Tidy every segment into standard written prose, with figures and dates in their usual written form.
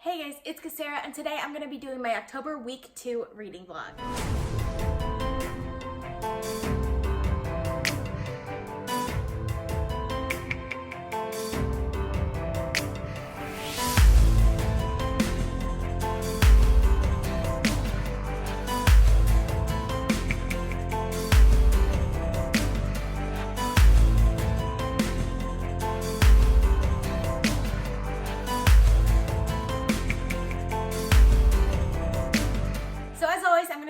Hey guys, it's Kasara, and today I'm going to be doing my October week 2 reading vlog.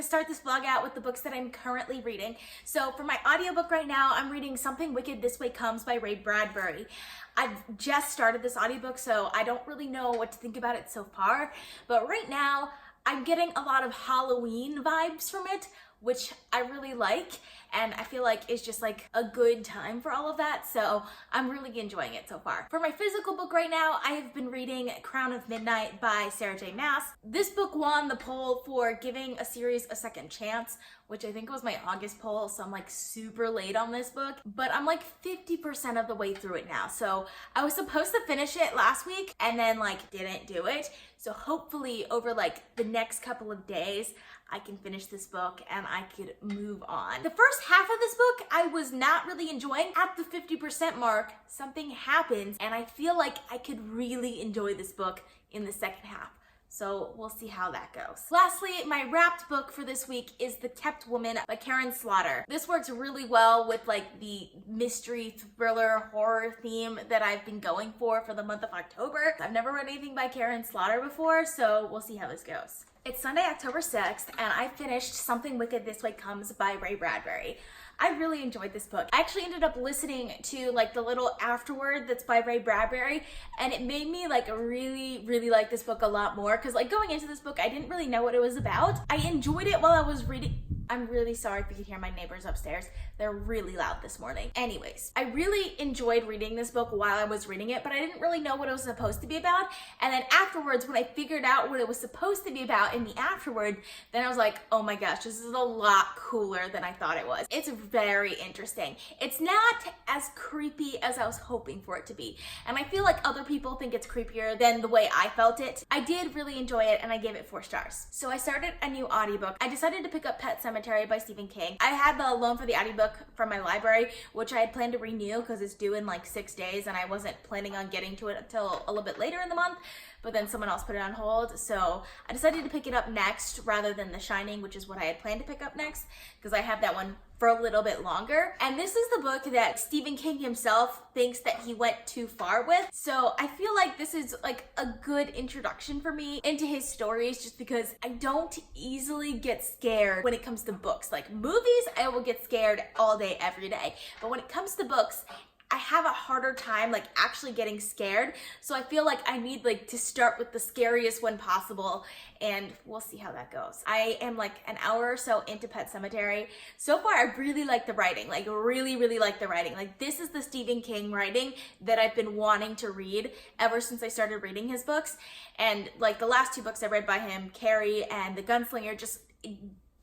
Start this vlog out with the books that I'm currently reading. So for my audiobook right now, I'm reading Something Wicked This Way Comes by Bradbury. I've just started this audiobook, so I don't really know what to think about it so far, but right now I'm getting a lot of Halloween vibes from it, which I really like, and I feel like it's just like a good time for all of that, so I'm really enjoying it so far. For my physical book right now, I have been reading Crown of Midnight by Sarah J. Maas. This book won the poll for giving a series a second chance, which I think was my August poll, so I'm like super late on this book, but I'm like 50% of the way through it now. So I was supposed to finish it last week and then like didn't do it. So hopefully over like the next couple of days, I can finish this book and I could move on. The first half of this book, I was not really enjoying. At the 50% mark, something happens and I feel like I could really enjoy this book in the second half. So we'll see how that goes. Lastly, my wrapped book for this week is The Kept Woman by Karen Slaughter. This works really well with like the mystery, thriller, horror theme that I've been going for the month of October. I've never read anything by Karen Slaughter before, so we'll see how this goes. It's Sunday, October 6th, and I finished Something Wicked This Way Comes by Bradbury. I really enjoyed this book. I actually ended up listening to like the little afterword that's by Bradbury, and it made me like really like this book a lot more, because like going into this book, I didn't really know what it was about. I enjoyed it while I was reading. I'm really sorry if you could hear my neighbors upstairs. They're really loud this morning. Anyways, I really enjoyed reading this book while I was reading it, but I didn't really know what it was supposed to be about. And then afterwards, when I figured out what it was supposed to be about in the afterword, then I was like, oh my gosh, this is a lot cooler than I thought it was. It's very interesting. It's not as creepy as I was hoping for it to be. And I feel like other people think it's creepier than the way I felt it. I did really enjoy it and I gave it 4 stars. So I started a new audiobook. I decided to pick up Semetary by Stephen King. I had the loan for the audiobook from my library, which I had planned to renew because it's due in like 6 days and I wasn't planning on getting to it until a little bit later in the month, but then someone else put it on hold. So I decided to pick it up next rather than The Shining, which is what I had planned to pick up next because I have that one for a little bit longer. And this is the book that Stephen King himself thinks that he went too far with. So I feel like this is like a good introduction for me into his stories, just because I don't easily get scared when it comes to books. Like movies, I will get scared all day, every day. But when it comes to books, I have a harder time like actually getting scared. So I feel like I need like to start with the scariest one possible, and we'll see how that goes. I am like an hour or so into Pet Semetary. So far, I really like the writing, like really like the writing. Like this is the Stephen King writing that I've been wanting to read ever since I started reading his books. And like the last 2 books I read by him, Carrie and The Gunslinger, just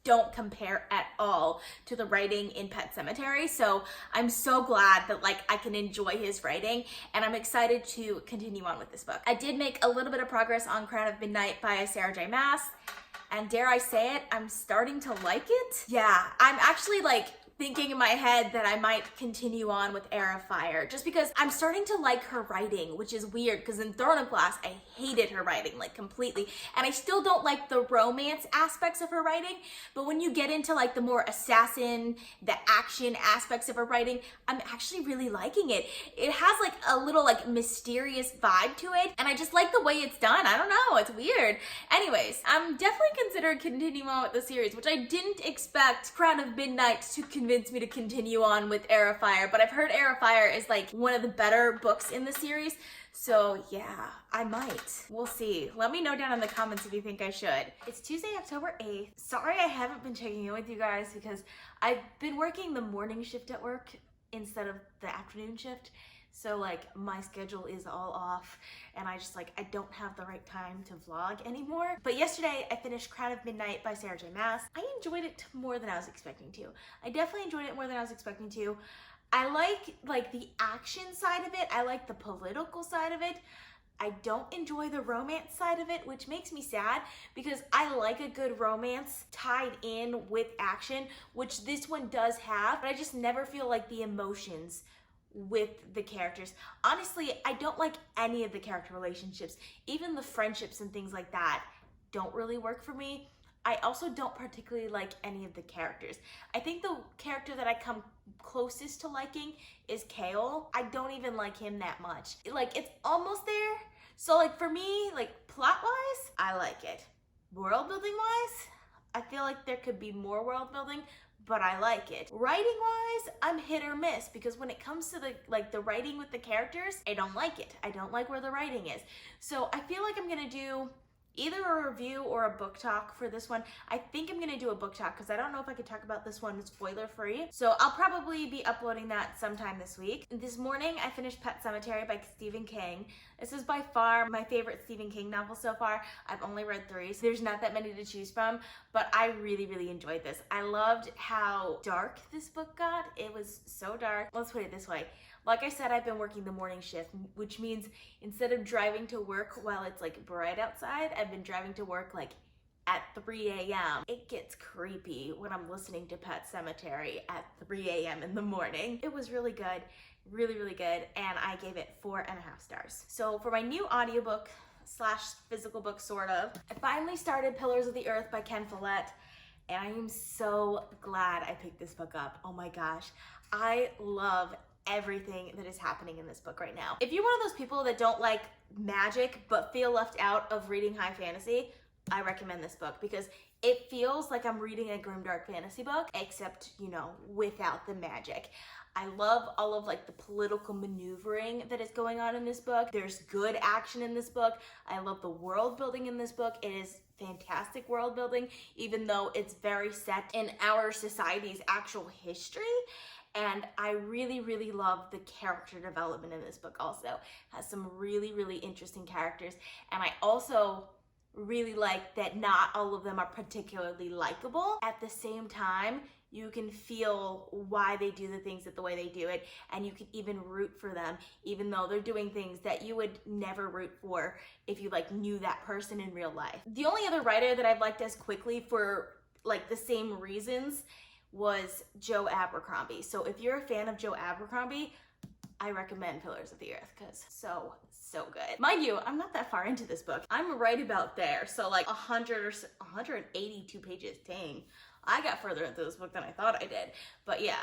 don't compare at all to the writing in Pet Semetary. So I'm so glad that like I can enjoy his writing, and I'm excited to continue on with this book. I did make a little bit of progress on Crown of Midnight by Sarah J. Maas, and dare I say it, I'm starting to like it. Yeah, I'm actually like thinking in my head that I might continue on with Heir of Fire, just because I'm starting to like her writing, which is weird because in Throne of Glass, I hated her writing like completely. And I still don't like the romance aspects of her writing, but when you get into like the more assassin, the action aspects of her writing, I'm actually really liking it. It has like a little like mysterious vibe to it, and I just like the way it's done. I don't know, it's weird. Anyways, I'm definitely considering continuing on with the series, which I didn't expect Crown of Midnight to convince me to continue on with Heir of Fire, but I've heard Heir of Fire is like one of the better books in the series, so yeah, I might. We'll see. Let me know down in the comments if you think I should. It's Tuesday, October 8th. Sorry I haven't been checking in with you guys because I've been working the morning shift at work instead of the afternoon shift. So like my schedule is all off and I don't have the right time to vlog anymore. But yesterday I finished Crown of Midnight by Sarah J. Maas. I enjoyed it more than I was expecting to. I definitely enjoyed it more than I was expecting to. I like the action side of it. I like the political side of it. I don't enjoy the romance side of it, which makes me sad because I like a good romance tied in with action, which this one does have, but I just never feel like the emotions with the characters. Honestly, I don't like any of the character relationships. Even the friendships and things like that don't really work for me. I also don't particularly like any of the characters. I think the character that I come closest to liking is Kale. I don't even like him that much. Like, it's almost there. So like for me, like plot-wise, I like it. World building wise, I feel like there could be more world building, but I like it. Writing wise, I'm hit or miss because when it comes to the writing with the characters, I don't like it. I don't like where the writing is. So I feel like I'm gonna do either a review or a book talk for this one. I think I'm gonna do a book talk because I don't know if I could talk about this one spoiler free. So I'll probably be uploading that sometime this week. This morning I finished Pet Semetary by Stephen King. This is by far my favorite Stephen King novel so far. I've only read 3, so there's not that many to choose from, but I really, really enjoyed this. I loved how dark this book got. It was so dark. Let's put it this way. Like I said, I've been working the morning shift, which means instead of driving to work while it's like bright outside, I've been driving to work like at 3 a.m. It gets creepy when I'm listening to Pet Semetary at 3 a.m. in the morning. It was really good, really, really good, and I gave it 4.5 stars. So for my new audiobook slash physical book, sort of, I finally started Pillars of the Earth by Ken Follett, and I am so glad I picked this book up. Oh my gosh, I love everything that is happening in this book right now. If you're one of those people that don't like magic but feel left out of reading high fantasy, I recommend this book because it feels like I'm reading a grimdark fantasy book, except, you know, without the magic. I love all of like the political maneuvering that is going on in this book. There's good action in this book. I love the world building in this book. It is fantastic world building, even though it's very set in our society's actual history. And I really, really love the character development in this book also. It has some really, really interesting characters. And I also really like that not all of them are particularly likable. At the same time, you can feel why they do the things the way they do it, and you can even root for them, even though they're doing things that you would never root for if you like knew that person in real life. The only other writer that I've liked as quickly for like the same reasons was Joe Abercrombie. So if you're a fan of Joe Abercrombie, I recommend Pillars of the Earth because so good. Mind you, I'm not that far into this book. I'm right about there. So like 100 or 182 pages, dang. I got further into this book than I thought I did. But yeah,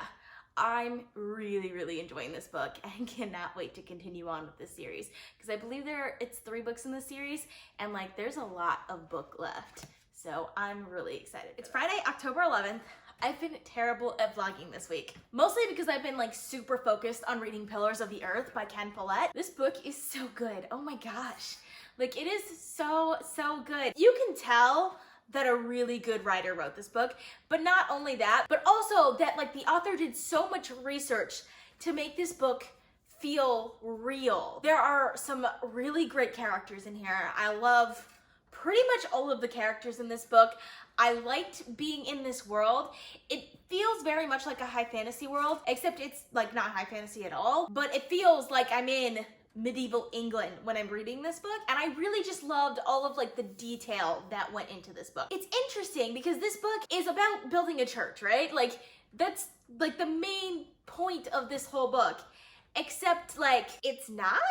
I'm really, really enjoying this book and cannot wait to continue on with this series because I believe it's 3 books in the series and like there's a lot of book left. So I'm really excited. It's Friday, October 11th. I've been terrible at vlogging this week, mostly because I've been like super focused on reading Pillars of the Earth by Ken Follett. This book is so good. Oh my gosh. Like it is so good. You can tell that a really good writer wrote this book, but not only that, but also that like the author did so much research to make this book feel real. There are some really great characters in here. I love pretty much all of the characters in this book. I liked being in this world. It feels very much like a high fantasy world, except it's like not high fantasy at all, but it feels like I'm in medieval England when I'm reading this book, and I really just loved all of like the detail that went into this book. It's interesting because this book is about building a church, right? Like that's like the main point of this whole book, except like it's not.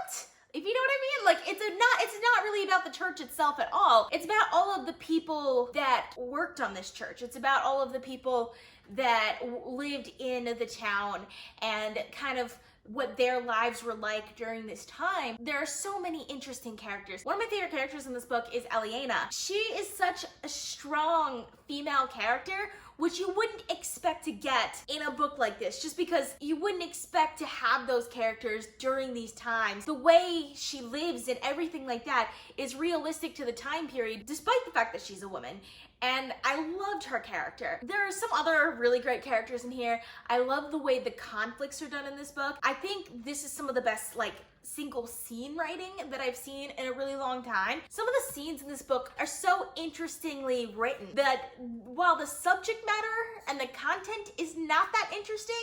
If you know what I mean? Like it's not really about the church itself at all. It's about all of the people that worked on this church. It's about all of the people that lived in the town and kind of what their lives were like during this time. There are so many interesting characters. One of my favorite characters in this book is Eliana. She is such a strong female character, which you wouldn't expect to get in a book like this, just because you wouldn't expect to have those characters during these times. The way she lives and everything like that is realistic to the time period, despite the fact that she's a woman. And I loved her character. There are some other really great characters in here. I love the way the conflicts are done in this book. I think this is some of the best like single scene writing that I've seen in a really long time. Some of the scenes in this book are so interestingly written that while the subject matter and the content is not that interesting,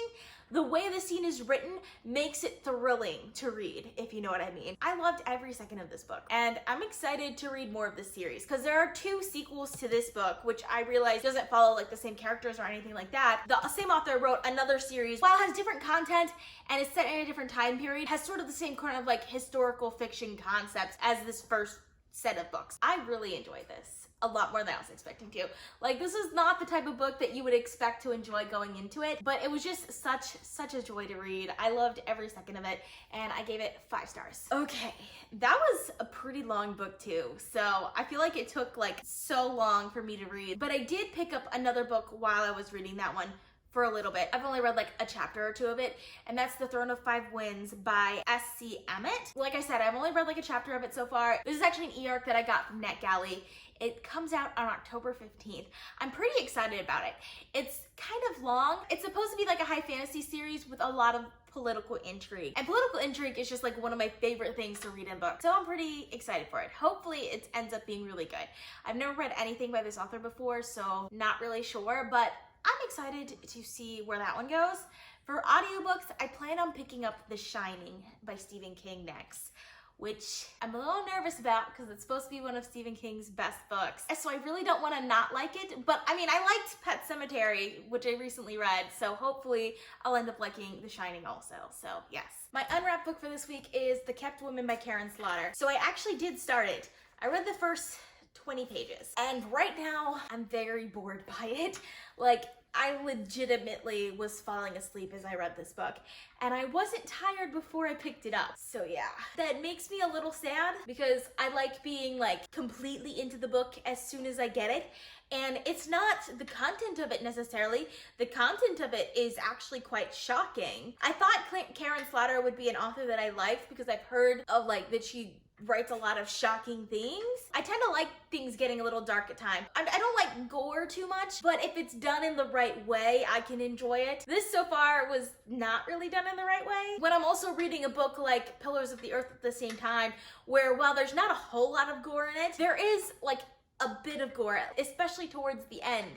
The way the scene is written makes it thrilling to read, if you know what I mean. I loved every second of this book, and I'm excited to read more of this series because there are 2 sequels to this book, which I realize doesn't follow like the same characters or anything like that. The same author wrote another series, while it has different content and is set in a different time period, has sort of the same kind of like historical fiction concepts as this first set of books. I really enjoyed this a lot more than I was expecting to. Like, this is not the type of book that you would expect to enjoy going into it, but it was just such a joy to read. I loved every second of it, and I gave it 5 stars. Okay, that was a pretty long book too, so I feel like it took like so long for me to read, but I did pick up another book while I was reading that one for a little bit. I've only read like a chapter or 2 of it, and that's The Throne of Five Winds by S.C. Emmett. Like I said, I've only read like a chapter of it so far. This is actually an e-arc that I got from NetGalley. It comes out on October 15th. I'm pretty excited about it. It's kind of long. It's supposed to be like a high fantasy series with a lot of political intrigue. And political intrigue is just like one of my favorite things to read in books. So I'm pretty excited for it. Hopefully it ends up being really good. I've never read anything by this author before, so not really sure, but I'm excited to see where that one goes. For audiobooks, I plan on picking up The Shining by Stephen King next, which I'm a little nervous about because it's supposed to be one of Stephen King's best books. So I really don't want to not like it, but I mean, I liked Pet Semetary, which I recently read, so hopefully I'll end up liking The Shining also, so yes. My unwrapped book for this week is The Kept Woman by Karen Slaughter. So I actually did start it. I read the first 20 pages, and right now I'm very bored by it. Like, I legitimately was falling asleep as I read this book, and I wasn't tired before I picked it up. So yeah, that makes me a little sad because I like being like completely into the book as soon as I get it. And it's not the content of it necessarily. The content of it is actually quite shocking. I thought Karen Slaughter would be an author that I liked because I've heard of like that she writes a lot of shocking things. I tend to like things getting a little dark at times. I don't like gore too much, but if it's done in the right way, I can enjoy it. This so far was not really done in the right way. When I'm also reading a book like Pillars of the Earth at the same time, where while there's not a whole lot of gore in it, there is like a bit of gore, especially towards the end.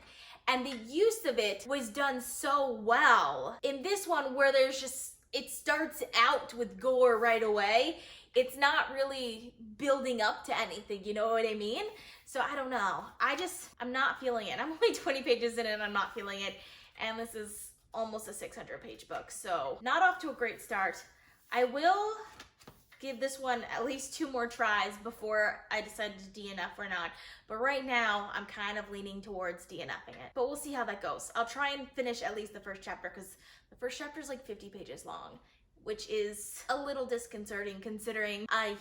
And the use of it was done so well. In this one, where there's just, it starts out with gore right away, it's not really building up to anything, you know what I mean? So I don't know. I'm not feeling it. I'm only 20 pages in and I'm not feeling it. And this is almost a 600-page book, so not off to a great start. I will give this one at least 2 more tries before I decide to DNF or not. But right now, I'm kind of leaning towards DNFing it. But we'll see how that goes. I'll try and finish at least the first chapter because the first chapter is like 50 pages long, which is a little disconcerting considering I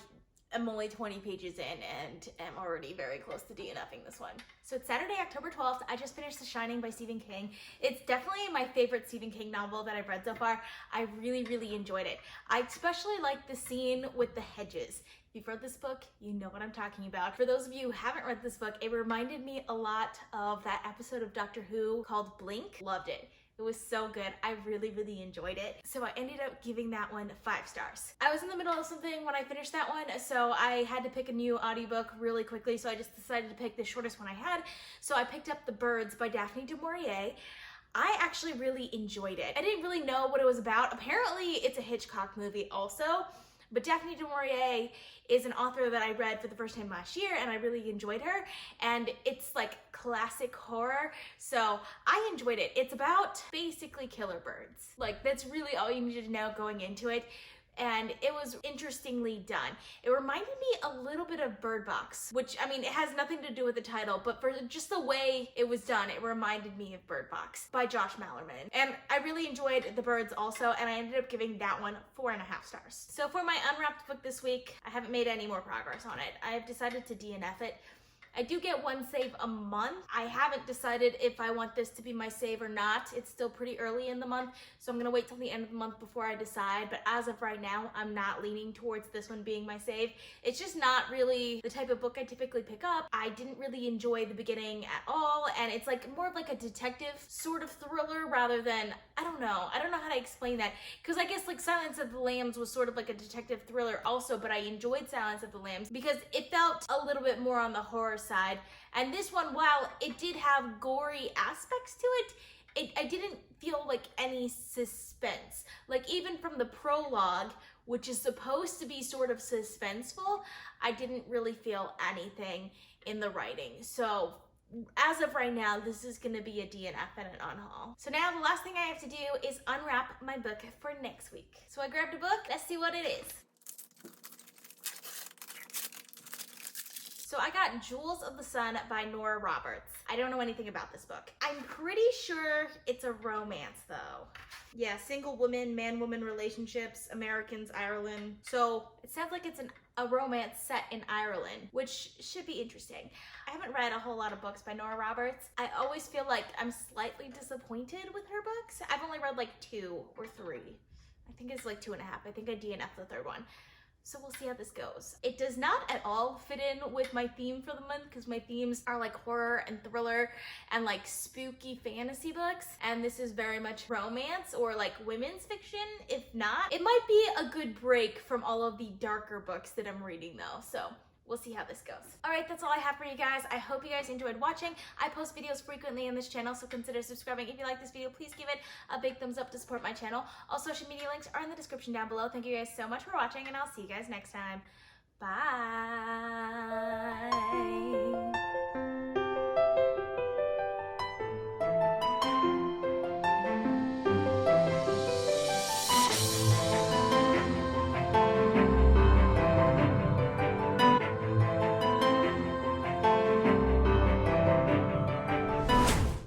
am only 20 pages in and am already very close to DNFing this one. So it's Saturday, October 12th. I just finished The Shining by Stephen King. It's definitely my favorite Stephen King novel that I've read so far. I really enjoyed it. I especially like the scene with the hedges. If you've read this book, you know what I'm talking about. For those of you who haven't read this book, it reminded me a lot of that episode of Doctor Who called Blink. Loved it. It was so good. I really enjoyed it. So I ended up giving that one 5 stars. I was in the middle of something when I finished that one, so I had to pick a new audiobook really quickly, so I just decided to pick the shortest one I had. So I picked up The Birds by Daphne du Maurier. I actually really enjoyed it. I didn't really know what it was about. Apparently it's a Hitchcock movie also, but Daphne du Maurier is an author that I read for the first time last year and I really enjoyed her, and it's like classic horror, so I enjoyed it. It's about basically killer birds. Like, that's really all you need to know going into it. And it was interestingly done. It reminded me a little bit of Bird Box, which, I mean, it has nothing to do with the title, but for just the way it was done, it reminded me of Bird Box by Josh Malerman. And I really enjoyed The Birds also, and I ended up giving that one 4.5 stars. So for my unwrapped book this week, I haven't made any more progress on it. I have decided to DNF it. I do get 1 save a month. I haven't decided if I want this to be my save or not. It's still pretty early in the month, so I'm gonna wait till the end of the month before I decide. But as of right now, I'm not leaning towards this one being my save. It's just not really the type of book I typically pick up. I didn't really enjoy the beginning at all, and it's like more of like a detective sort of thriller rather than, I don't know how to explain that. Because I guess like Silence of the Lambs was sort of like a detective thriller also, but I enjoyed Silence of the Lambs because it felt a little bit more on the horror side. And this one, while it did have gory aspects to it, I didn't feel like any suspense. Like even from the prologue, which is supposed to be sort of suspenseful, I didn't really feel anything in the writing. So as of right now, this is gonna be a DNF and an unhaul. So now the last thing I have to do is unwrap my book for next week. So I grabbed a book, let's see what it is. So I got Jewels of the Sun by Nora Roberts. I don't know anything about this book. I'm pretty sure it's a romance though. Yeah, single woman, man-woman relationships, Americans, Ireland. So it sounds like it's a romance set in Ireland, which should be interesting. I haven't read a whole lot of books by Nora Roberts. I always feel like I'm slightly disappointed with her books. I've only read like 2 or 3. I think it's like 2.5. I think I DNF'd the third one. So we'll see how this goes. It does not at all fit in with my theme for the month because my themes are like horror and thriller and like spooky fantasy books. And this is very much romance or like women's fiction. If not, it might be a good break from all of the darker books that I'm reading though. So we'll see how this goes. All right, that's all I have for you guys. I hope you guys enjoyed watching. I post videos frequently on this channel, so consider subscribing. If you like this video, please give it a big thumbs up to support my channel. All social media links are in the description down below. Thank you guys so much for watching, and I'll see you guys next time. Bye.